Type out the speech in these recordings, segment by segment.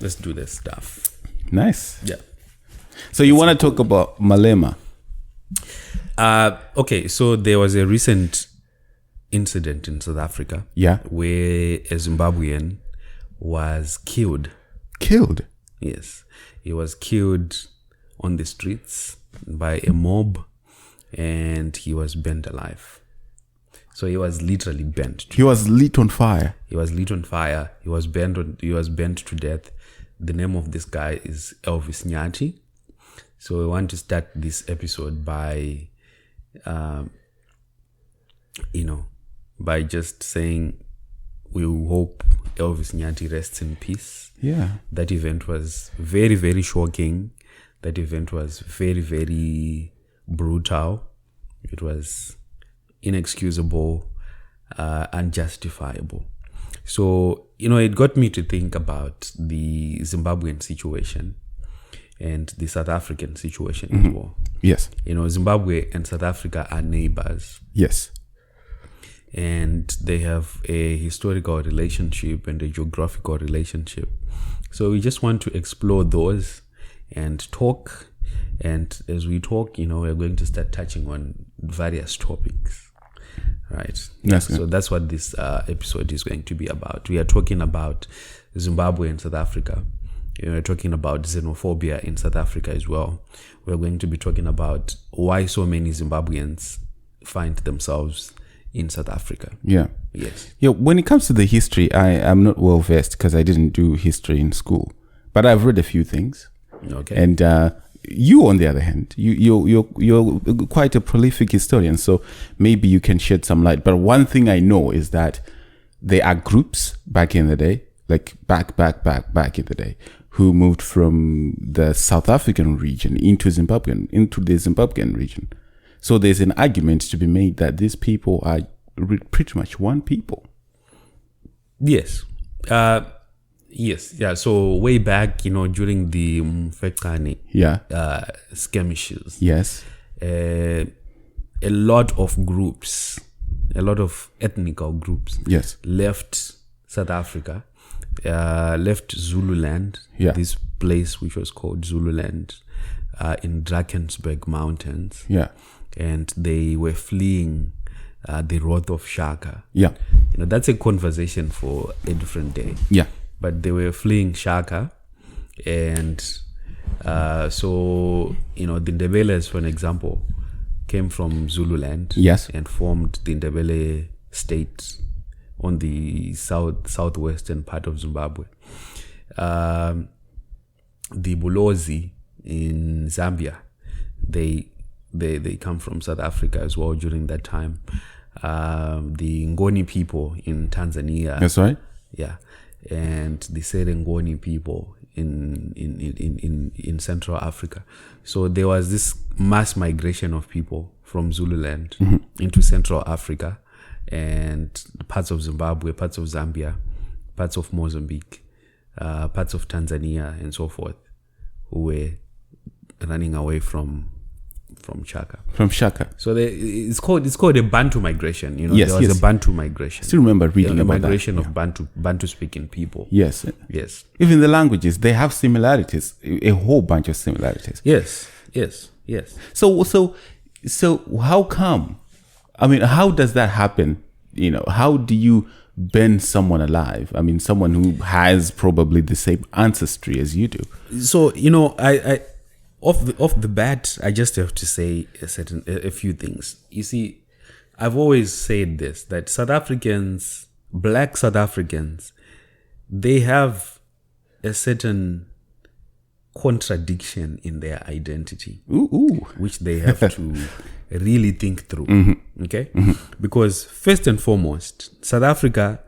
Let's do this stuff. Nice. Yeah. So you want to talk about Malema? Okay, so there was a recent incident in South Africa. Yeah. Where a Zimbabwean was killed. Killed? Yes. He was killed on the streets by a mob, and he was burnt alive. So he was literally burnt. He was lit on fire. He was lit on fire. He was burnt to death. The name of this guy is Elvis Nyati. So we want to start this episode by, by just saying we hope Elvis Nyati rests in peace. Yeah. That event was very, very shocking. That event was very, very brutal. It was inexcusable, unjustifiable. So, it got me to think about the Zimbabwean situation and the South African situation as well. Yes. Zimbabwe and South Africa are neighbors. Yes. And they have a historical relationship and a geographical relationship. So we just want to explore those and talk. And as we talk, we're going to start touching on various topics. Right. Yes. So that's what this episode is going to be about. We are talking about Zimbabwe and South Africa. We're talking about xenophobia in South Africa as well. We're going to be talking about why so many Zimbabweans find themselves in South Africa. Yeah. Yes. Yeah. When it comes to the history, I am not well versed because I didn't do history in school, but I've read a few things. Okay. And you, on the other hand, you're quite a prolific historian, so maybe you can shed some light. But one thing I know is that there are groups back in the day, like back in the day, who moved from the South African region into the Zimbabwean region. So there's an argument to be made that these people are pretty much one people. Yes. Yes. Yeah. So way back, during the Mfecane skirmishes. Yes. A lot of groups, a lot of ethnical groups. Yes. Left South Africa, left Zululand. Yeah. This place which was called Zululand, in Drakensberg Mountains. Yeah. And they were fleeing the wrath of Shaka. Yeah. That's a conversation for a different day. Yeah. But they were fleeing Shaka. And so, the Ndebeles, for an example, came from Zululand. Yes. And formed the Ndebele state on the southwestern part of Zimbabwe. The Bulozi in Zambia, they come from South Africa as well during that time. The Ngoni people in Tanzania. That's right. Yeah. And the Serengoni people in Central Africa. So there was this mass migration of people from Zululand into Central Africa and parts of Zimbabwe, parts of Zambia, parts of Mozambique, parts of Tanzania and so forth, who were running away from Shaka. From Shaka. So it's called a Bantu migration. Yes, there was a Bantu migration. I still remember reading about migration that. of Bantu speaking people. Yes. Yes. Even the languages, they have similarities, a whole bunch of similarities. Yes. So how come? I mean, how does that happen? How do you burn someone alive? I mean, someone who has probably the same ancestry as you do. So, I off the bat, I just have to say a few things. You see, I've always said this, that Black South Africans, they have a certain contradiction in their identity, which they have to really think through. Okay? Because first and foremost, South Africa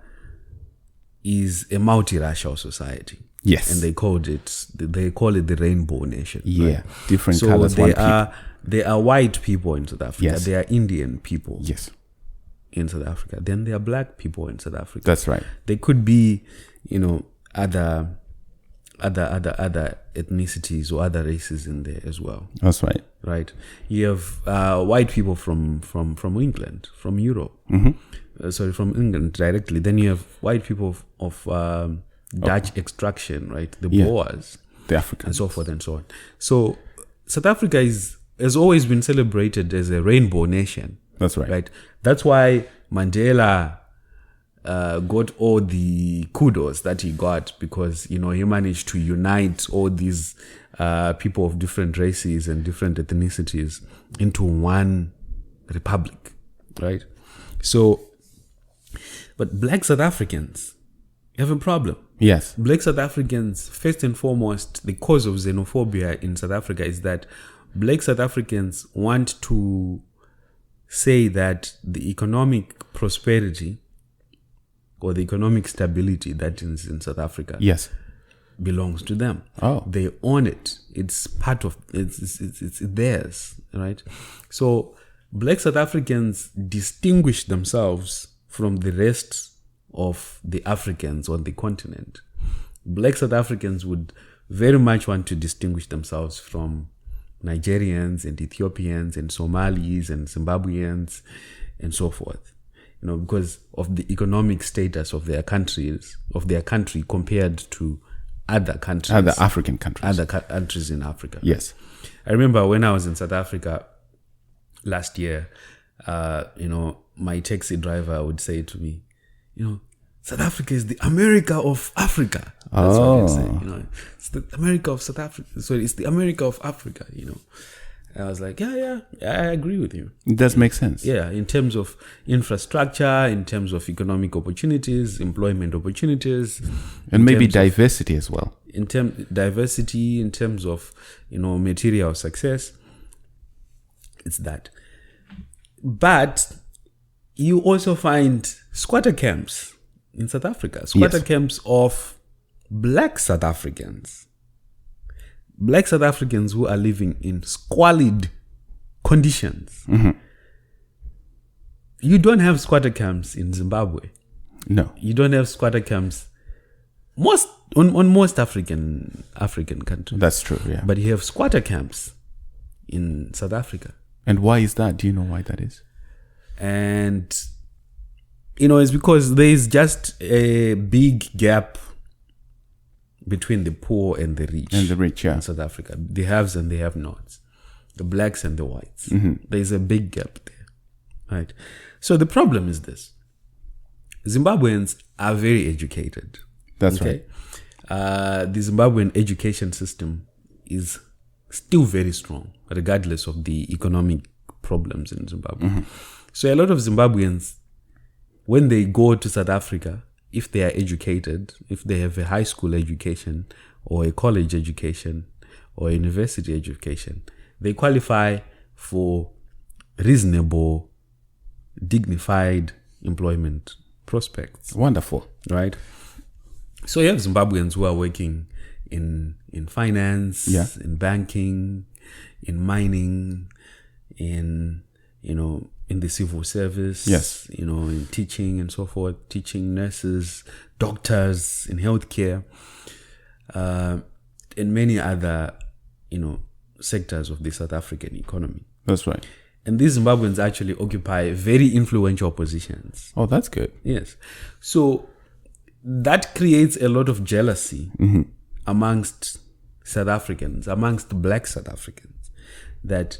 is a multiracial society. Yes. And they call it the Rainbow Nation. Yeah. Right? Different so colors. there are white people in South Africa. Yes. There are Indian people. Yes. In South Africa. Then there are black people in South Africa. That's right. There could be, other ethnicities or other races in there as well. That's right. Right. You have white people from England, from Europe. From England directly. Then you have white people of Dutch extraction, right? The Yeah. Boers, The and Africans. so forth and so on. So South Africa has always been celebrated as a rainbow nation, That's right. right? That's why Mandela got all the kudos that he got, because he managed to unite all these people of different races and different ethnicities into one republic, right? So, but black South Africans have a problem. Yes. Black South Africans, first and foremost, the cause of xenophobia in South Africa is that black South Africans want to say that the economic prosperity or the economic stability that is in South Africa Yes. belongs to them. Oh. They own it. It's part of it's theirs, right? So black South Africans distinguish themselves from the rest of the Africans on the continent. Black South Africans would very much want to distinguish themselves from Nigerians and Ethiopians and Somalis and Zimbabweans and so forth, because of the economic status of their country compared to other countries, Other African countries. other countries in Africa. Yes. I remember when I was in South Africa last year, my taxi driver would say to me, South Africa is the America of Africa. That's what he'd say. It's the America of South Africa. So it's the America of Africa, And I was like, yeah, I agree with you. It does make sense. Yeah, in terms of infrastructure, in terms of economic opportunities, employment opportunities. And maybe diversity as well. In diversity, in terms of, material success. It's that. But you also find squatter camps in South Africa. Squatter camps of black South Africans. Black South Africans who are living in squalid conditions. Mm-hmm. You don't have squatter camps in Zimbabwe. No. You don't have squatter camps on most African countries. That's true, yeah. But you have squatter camps in South Africa. And why is that? Do you know why that is? And, it's because there is just a big gap between the poor and the rich. And the rich, yeah. In South Africa. The haves and the have-nots. The blacks and the whites. Mm-hmm. There is a big gap there. Right? So the problem is this. Zimbabweans are very educated. That's right. The Zimbabwean education system is still very strong, regardless of the economic problems in Zimbabwe. Mm-hmm. So a lot of Zimbabweans, when they go to South Africa, if they are educated, if they have a high school education or a college education or a university education, they qualify for reasonable, dignified employment prospects. Wonderful. Right? So you have Zimbabweans who are working in finance, in banking, in mining, in the civil service, in teaching and so forth, teaching, nurses, doctors, in healthcare, and many other, sectors of the South African economy. That's right. And these Zimbabweans actually occupy very influential positions. Oh, that's good. Yes. So that creates a lot of jealousy amongst South Africans, amongst black South Africans, that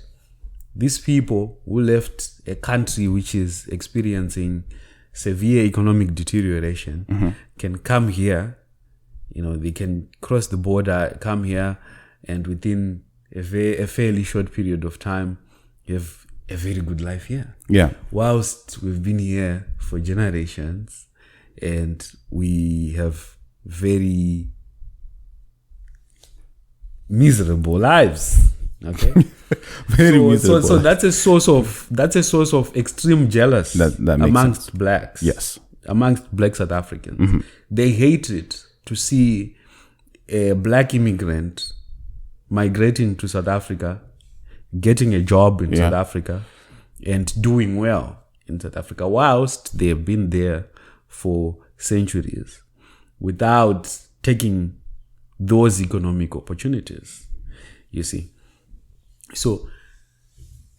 these people who left a country which is experiencing severe economic deterioration can come here, they can cross the border, come here, and within a fairly short period of time, have a very good life here. Yeah. Whilst we've been here for generations and we have very miserable lives. Okay. Very miserable. So that's a source of extreme jealousy that makes amongst sense. blacks. Yes. Amongst black South Africans. They hate it to see a black immigrant migrating to South Africa, getting a job in South Africa, and doing well in South Africa, whilst they have been there for centuries without taking those economic opportunities. You see. So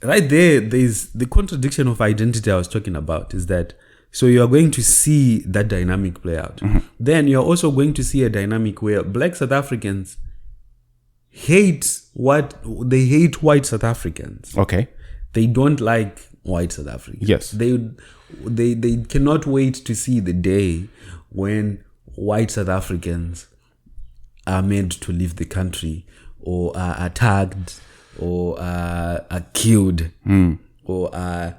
right there's the contradiction of identity I was talking about, is that So you are going to see that dynamic play out. Then you're also going to see a dynamic where black South Africans hate white South Africans. Okay. They don't like white South Africans. Yes. They cannot wait to see the day when white South Africans are made to leave the country, or are attacked, or are killed, or are,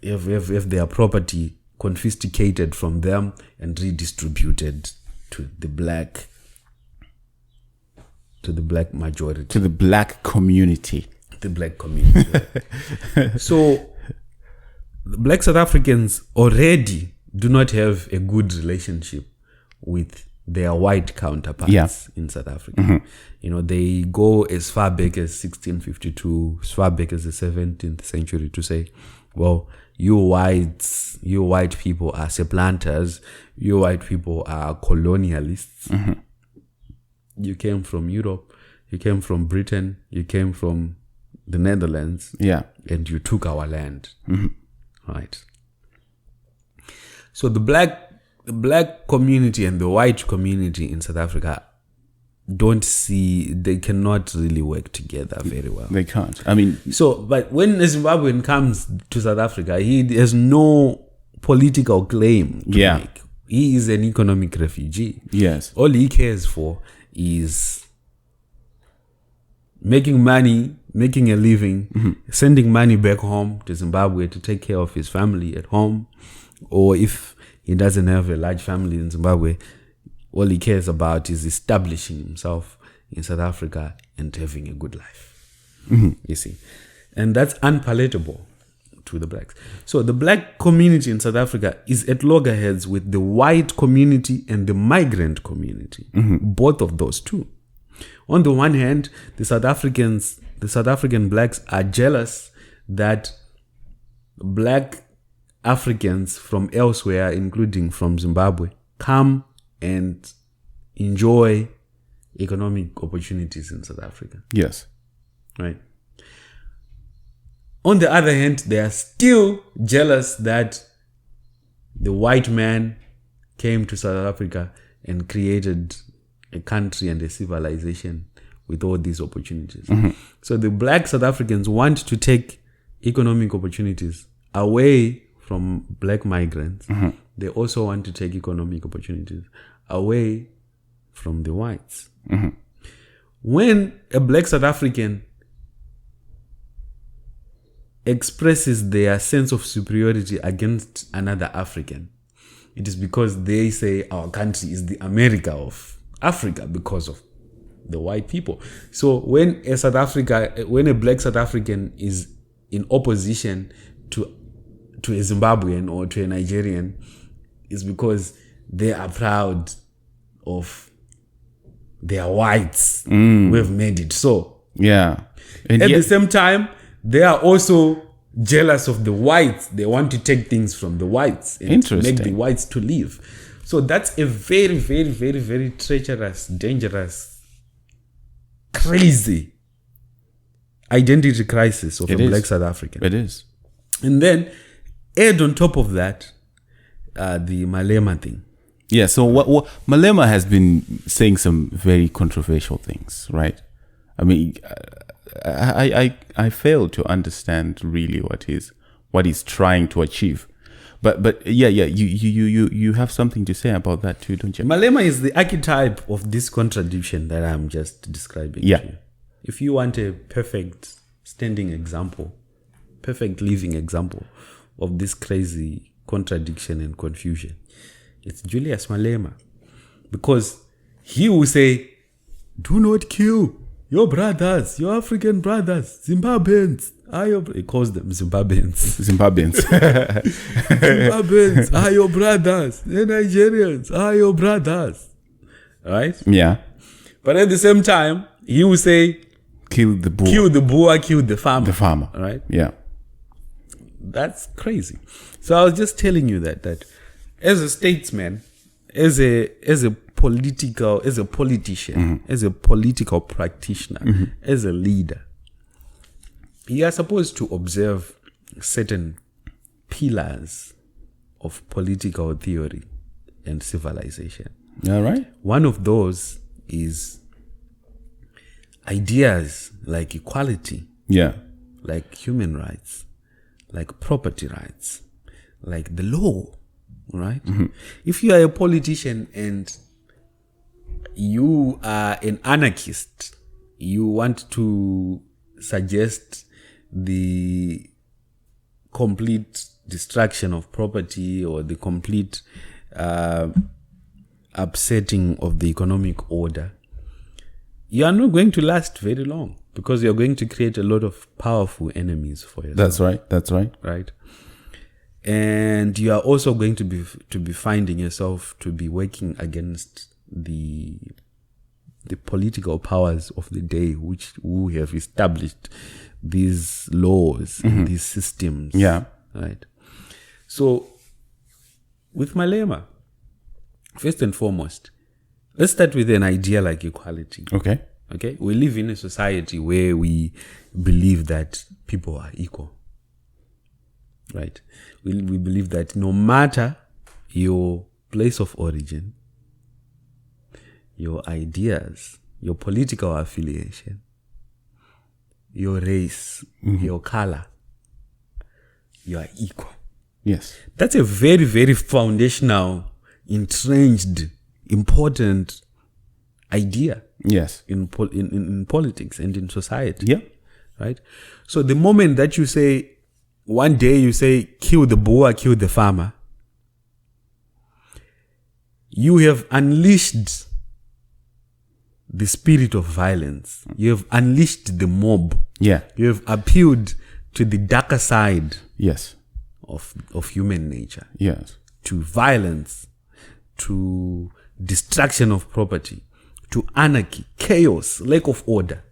if their property confiscated from them and redistributed to the black majority, to the black community. So black South Africans already do not have a good relationship with their white counterparts in South Africa. They go as far back as 1652, as far back as the 17th century to say, well, you white people are supplanters, you white people are colonialists. You came from Europe, you came from Britain, you came from the Netherlands, and you took our land. Right. So the black community and the white community in South Africa they cannot really work together very well. They can't. I mean, but when a Zimbabwean comes to South Africa, he has no political claim to make. He is an economic refugee. Yes. All he cares for is making money, making a living, sending money back home to Zimbabwe to take care of his family at home. Or if he doesn't have a large family in Zimbabwe, all he cares about is establishing himself in South Africa and having a good life. You see. And that's unpalatable to the blacks. So the black community in South Africa is at loggerheads with the white community and the migrant community. Both of those two. On the one hand, the South African blacks are jealous that black Africans from elsewhere, including from Zimbabwe, come and enjoy economic opportunities in South Africa. Yes. Right. On the other hand, they are still jealous that the white man came to South Africa and created a country and a civilization with all these opportunities. So the black South Africans want to take economic opportunities away from black migrants. They also want to take economic opportunities away from the whites. When a black South African expresses their sense of superiority against another African, it is because they say our country is the America of Africa because of the white people. So when a black South African is in opposition to a Zimbabwean or to a Nigerian, it's because they are proud of their whites who have made it so. Yeah. And at the same time, they are also jealous of the whites. They want to take things from the whites and make the whites to leave. So that's a very, very, very, very treacherous, dangerous, crazy identity crisis of a black South African. It is. And then add on top of that the Malema thing. Yeah, so what Malema has been saying some very controversial things, right? I mean, I fail to understand really what he's trying to achieve. But you have something to say about that too, don't you? Malema is the archetype of this contradiction that I'm just describing. Yeah. To you. If you want a perfect standing example, perfect living example of this crazy contradiction and confusion, it's Julius Malema. Because he will say, do not kill your brothers, your African brothers, Zimbabweans. He calls them Zimbabweans. Zimbabweans are your brothers. The Nigerians are your brothers. Right? Yeah. But at the same time, he will say, kill the Boer. Kill the Boer, kill the farmer. The farmer. Right? Yeah. That's crazy. So I was just telling you that as a statesman, as a politician, as a political practitioner, as a leader, you are supposed to observe certain pillars of political theory and civilization. All right. One of those is ideas like equality, Yeah. like human rights, like property rights, like the law, right? If you are a politician and you are an anarchist, you want to suggest the complete destruction of property or the complete upsetting of the economic order, you are not going to last very long because you're going to create a lot of powerful enemies for yourself. That's right. That's right. Right. And you are also going to be finding yourself to be working against the political powers of the day, who have established these laws and these systems. Yeah. Right. So with Malema, first and foremost, let's start with an idea like equality. Okay. Okay. We live in a society where we believe that people are equal. Right. We believe that no matter your place of origin, your ideas, your political affiliation, your race, your color, you are equal. Yes. That's a very, very foundational, entrenched, important idea. Yes. In politics and in society. Yeah. Right? So the moment that you say, one day you say, kill the Boer, kill the farmer, you have unleashed the spirit of violence. You have unleashed the mob. Yeah. You have appealed to the darker side Yes. of human nature, Yes. to violence, to destruction of property, to anarchy, chaos, lack of order.